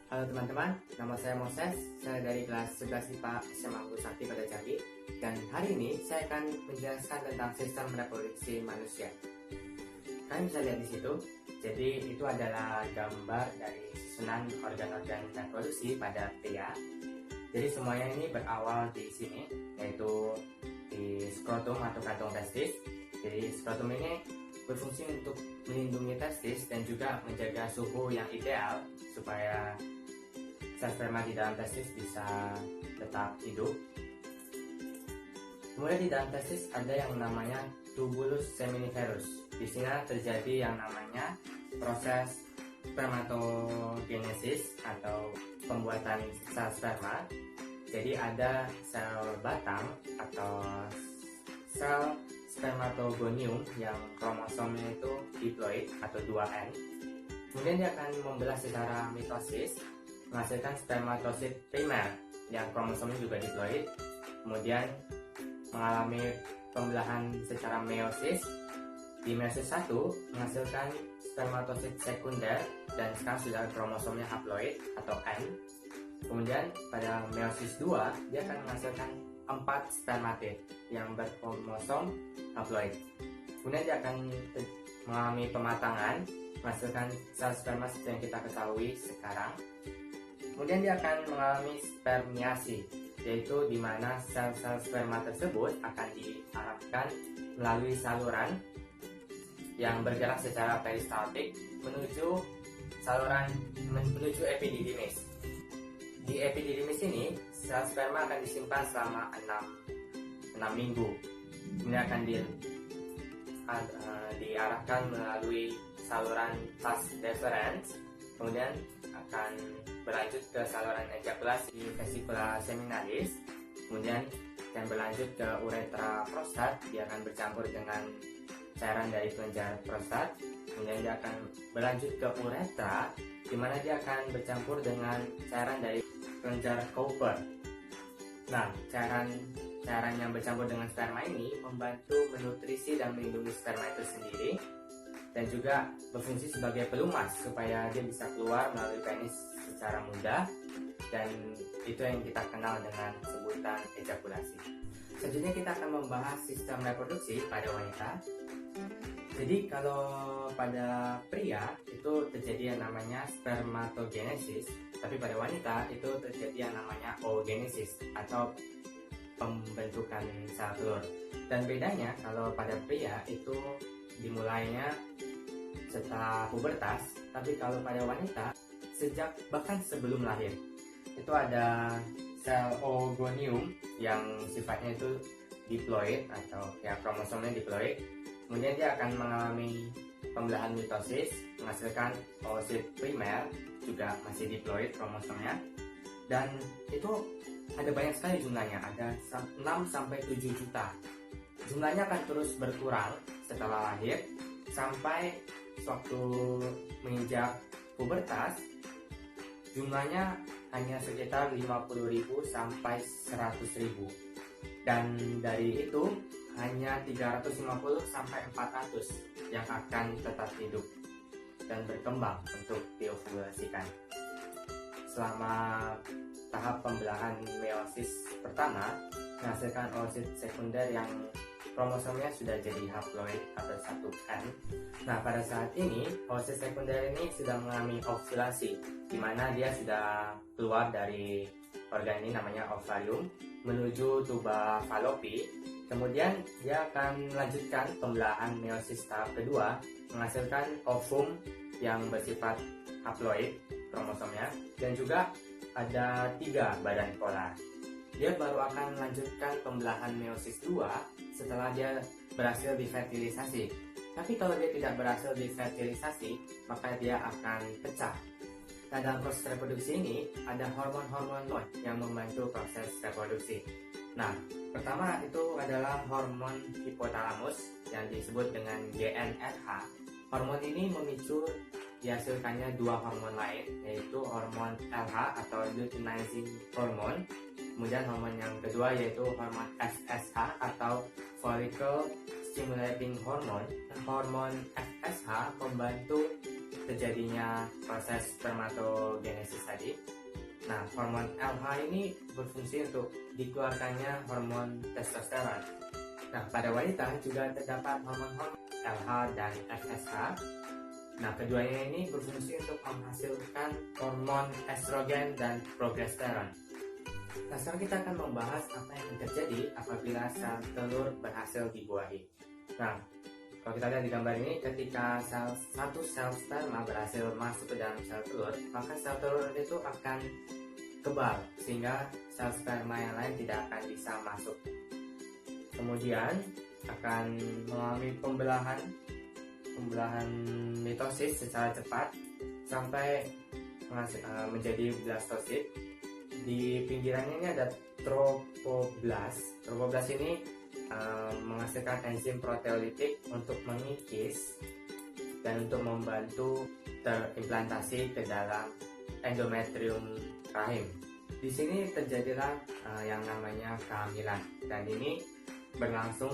Halo teman-teman, nama saya Moses, saya dari kelas 11 IPA SMA Guru Sakti pada Jambi. Dan hari ini saya akan menjelaskan tentang sistem reproduksi manusia. Kalian bisa lihat di situ, jadi itu adalah gambar dari susunan organ-organ reproduksi pada pria. Jadi semuanya ini berawal di sini, yaitu di skrotum atau kantong testis. Jadi skrotum ini berfungsi untuk melindungi testis dan juga menjaga suhu yang ideal supaya sel sperma di dalam testis bisa tetap hidup. Kemudian di dalam testis ada yang namanya tubulus seminiferus. Di sini terjadi yang namanya proses spermatogenesis atau pembuatan sel sperma. Jadi ada sel batang atau sel spermatogonium yang kromosomnya itu diploid atau 2N. Kemudian dia akan membelah secara mitosis, menghasilkan spermatosit primer yang kromosomnya juga diploid, kemudian mengalami pembelahan secara meiosis. Di meiosis 1 menghasilkan spermatosit sekunder dan sekarang sudah kromosomnya haploid atau N. Kemudian pada meiosis 2 dia akan menghasilkan 4 spermatid yang berkromosom haploid. Kemudian dia akan mengalami pematangan, menghasilkan sel sperma seperti yang kita ketahui sekarang. Kemudian dia akan mengalami spermiasi, yaitu di mana sel-sel sperma tersebut akan diarahkan melalui saluran yang bergerak secara peristaltik menuju epididymis. Di epididymis ini, sel sperma akan disimpan selama 6 minggu. Ini akan diarahkan melalui saluran vas deferens, kemudian akan berlanjut ke saluran ejakulasi vesicula seminalis, kemudian akan berlanjut ke uretra prostat. Dia akan bercampur dengan cairan dari kelenjar prostat, kemudian dia akan berlanjut ke uretra, di mana dia akan bercampur dengan cairan dari kelenjar Cowper. Nah, cairan yang bercampur dengan sperma ini membantu menutrisi dan melindungi sperma itu sendiri, dan juga berfungsi sebagai pelumas supaya dia bisa keluar melalui penis secara mudah, dan itu yang kita kenal dengan sebutan ejakulasi. Selanjutnya kita akan membahas sistem reproduksi pada wanita. Jadi kalau pada pria itu terjadi yang namanya spermatogenesis, tapi pada wanita itu terjadi yang namanya oogenesis atau pembentukan sel telur. Dan bedanya kalau pada pria itu dimulainya setelah pubertas, tapi kalau pada wanita sejak bahkan sebelum lahir. Itu ada sel oogonium yang sifatnya itu diploid atau ya kromosomnya diploid. Kemudian dia akan mengalami pembelahan mitosis, menghasilkan oosit primer, juga masih diploid kromosomnya. Dan itu ada banyak sekali jumlahnya, ada 6-7 juta. Jumlahnya akan terus berkurang setelah lahir sampai waktu menginjak pubertas, jumlahnya hanya sekitar 50.000 sampai 100.000. Dan dari itu hanya 350 sampai 400 yang akan tetap hidup dan berkembang untuk diovulasikan. Selama tahap pembelahan meiosis pertama menghasilkan oosit sekunder yang kromosomnya sudah jadi haploid atau 1N. Nah, pada saat ini oosit sekunder ini sudah mengalami ovulasi, di mana dia sudah keluar dari organ ini namanya ovarium menuju tuba Fallopi. Kemudian dia akan melanjutkan pembelahan meiosis tahap kedua, menghasilkan ovum yang bersifat haploid kromosomnya, dan juga ada 3 badan polar. Dia baru akan melanjutkan pembelahan meiosis 2 setelah dia berhasil difertilisasi. Tapi kalau dia tidak berhasil difertilisasi, maka dia akan pecah. Nah, dalam proses reproduksi ini ada hormon-hormon yang membantu proses reproduksi. Nah, pertama itu adalah hormon hipotalamus yang disebut dengan GnRH. Hormon ini memicu dihasilkannya 2 hormon lain, yaitu hormon LH atau luteinizing hormone. Kemudian hormon yang kedua yaitu hormon FSH atau follicle stimulating hormone, hormon FSH membantu terjadinya proses spermatogenesis tadi. Nah, hormon LH ini berfungsi untuk dikeluarkannya hormon testosteron. Nah, pada wanita juga terdapat hormon-hormon LH dan FSH. Nah, keduanya ini berfungsi untuk menghasilkan hormon estrogen dan progesteron. Nah, sekarang kita akan membahas apa yang terjadi apabila sel telur berhasil dibuahi. Nah, kalau kita lihat di gambar ini, ketika satu sel sperma berhasil masuk ke dalam sel telur, maka sel telur itu akan kebal, sehingga sel sperma yang lain tidak akan bisa masuk. Kemudian akan mengalami pembelahan mitosis secara cepat sampai menjadi blastosit. Di pinggirannya ini ada trofoblast. Trofoblast ini menghasilkan enzim proteolitik untuk mengikis dan untuk membantu terimplantasi ke dalam endometrium rahim. Di sini terjadilah yang namanya kehamilan, dan ini berlangsung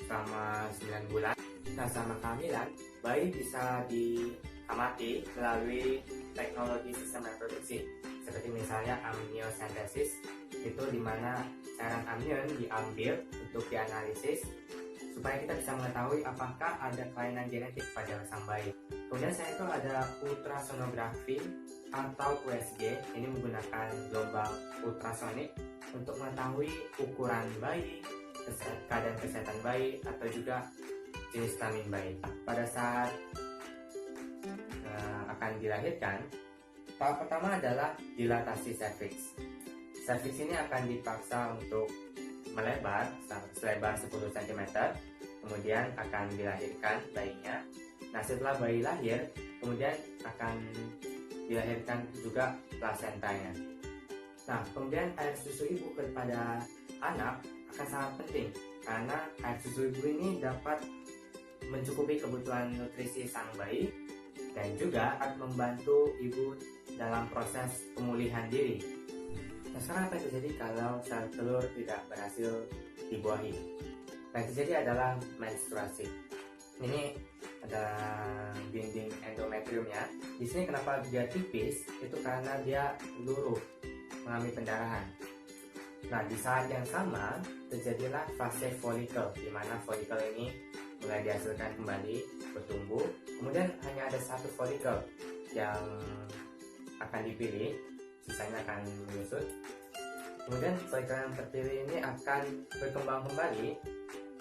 selama 9 bulan. Nah, selama kehamilan, bayi bisa diamati melalui teknologi sistem reproduksi, seperti misalnya amniocentesis, itu dimana cairan amnion diambil untuk dianalisis supaya kita bisa mengetahui apakah ada kelainan genetik pada sang bayi. Kemudian selain itu ada ultrasonografi atau USG, ini menggunakan gelombang ultrasonik untuk mengetahui ukuran bayi, keadaan kesehatan bayi, atau juga jenis kelamin bayi. Pada saat akan dilahirkan, tahap pertama adalah dilatasi serviks. Serviks ini akan dipaksa untuk melebar selebar 10 cm, kemudian akan dilahirkan bayinya. Nah, setelah bayi lahir, kemudian akan dilahirkan juga plasentanya. Nah, kemudian air susu ibu kepada anak akan sangat penting, karena air susu ibu ini dapat mencukupi kebutuhan nutrisi sang bayi dan juga akan membantu ibu dalam proses pemulihan diri. Nah, sekarang apa yang terjadi kalau sel telur tidak berhasil dibuahi? Yang terjadi adalah menstruasi. Ini ada dinding endometriumnya. Di sini kenapa dia tipis? Itu karena dia luruh, mengalami pendarahan. Nah, di saat yang sama terjadilah fase folikel, di mana folikel ini mulai dihasilkan kembali, bertumbuh. Kemudian hanya ada satu folikel yang akan dipilih, sisanya akan menyusut. Kemudian folikel yang terpilih ini akan berkembang kembali,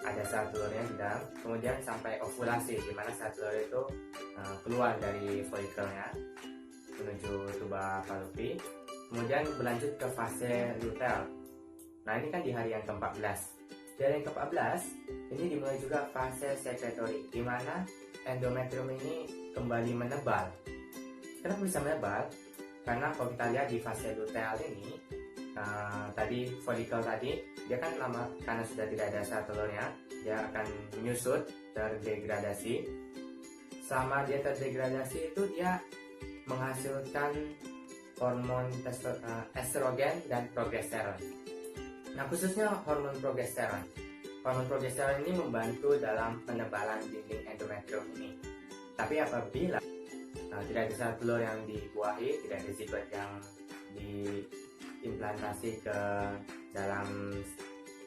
ada sel telurnya di dalam, kemudian sampai ovulasi, di mana sel telur itu keluar dari folikelnya menuju tuba Fallopi, kemudian berlanjut ke fase luteal. Nah, ini kan di hari yang ke-14. Di hari yang ke-14 ini dimulai juga fase sekretori, di mana endometrium ini kembali menebal. Kenapa bisa menebal? Karena kalau kita lihat di fase luteal ini, tadi folikel tadi dia kan lama, karena sudah tidak ada sel telurnya, dia akan menyusut, terdegradasi. Selama dia terdegradasi itu dia menghasilkan hormon estrogen dan progesteron. Nah, khususnya hormon progesteron. Hormon progesteron ini membantu dalam penebalan dinding endometrium ini. Tapi apabila tidak ada sel telur yang dibuahi, tidak ada zigot yang diimplantasi ke dalam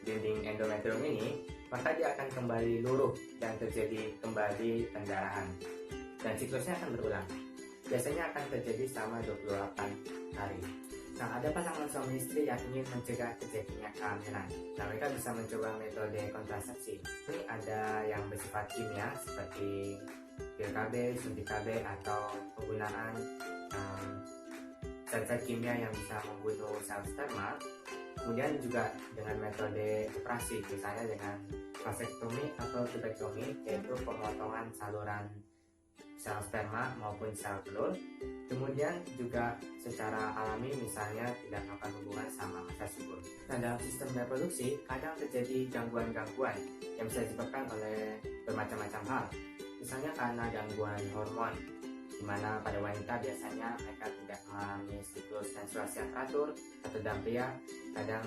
dinding endometrium ini, maka dia akan kembali luruh dan terjadi kembali pendarahan. Dan siklusnya akan berulang. Biasanya akan terjadi selama 28 hari. Nah, ada pasangan suami istri yang ingin mencegah terjadinya kehamilan. Nah, mereka bisa mencoba metode kontrasepsi. Ini ada yang bersifat kimia seperti pil KB, suntik KB, atau penggunaan zat-zat kimia yang bisa membunuh sel sperma. Kemudian juga dengan metode operasi, misalnya dengan vasektomi atau tubektomi, yaitu pemotongan saluran sel sperma maupun sel telur. Kemudian juga secara alami, misalnya tidak melakukan hubungan sama masa subur. Nah, dalam sistem reproduksi kadang terjadi gangguan-gangguan yang bisa disebabkan oleh bermacam-macam hal. Misalnya karena gangguan hormon, di mana pada wanita biasanya mereka tidak mengalami siklus menstruasi yang teratur, atau dalam pria kadang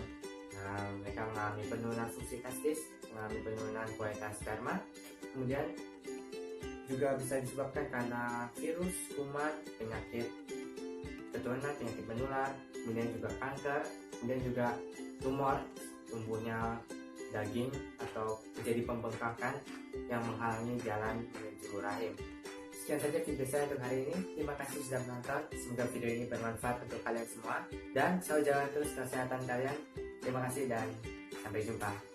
mereka mengalami penurunan fungsi testis, mengalami penurunan kualitas sperma. Kemudian juga bisa disebabkan karena virus, kuman, penyakit keturunan, penyakit menular, kemudian juga kanker, kemudian juga tumor, tumbuhnya daging atau menjadi pembengkakan yang menghalangi jalan menuju rahim. Sekian saja video saya untuk hari ini. Terima kasih sudah menonton. Semoga video ini bermanfaat untuk kalian semua. Dan selalu jaga terus kesehatan kalian. Terima kasih dan sampai jumpa.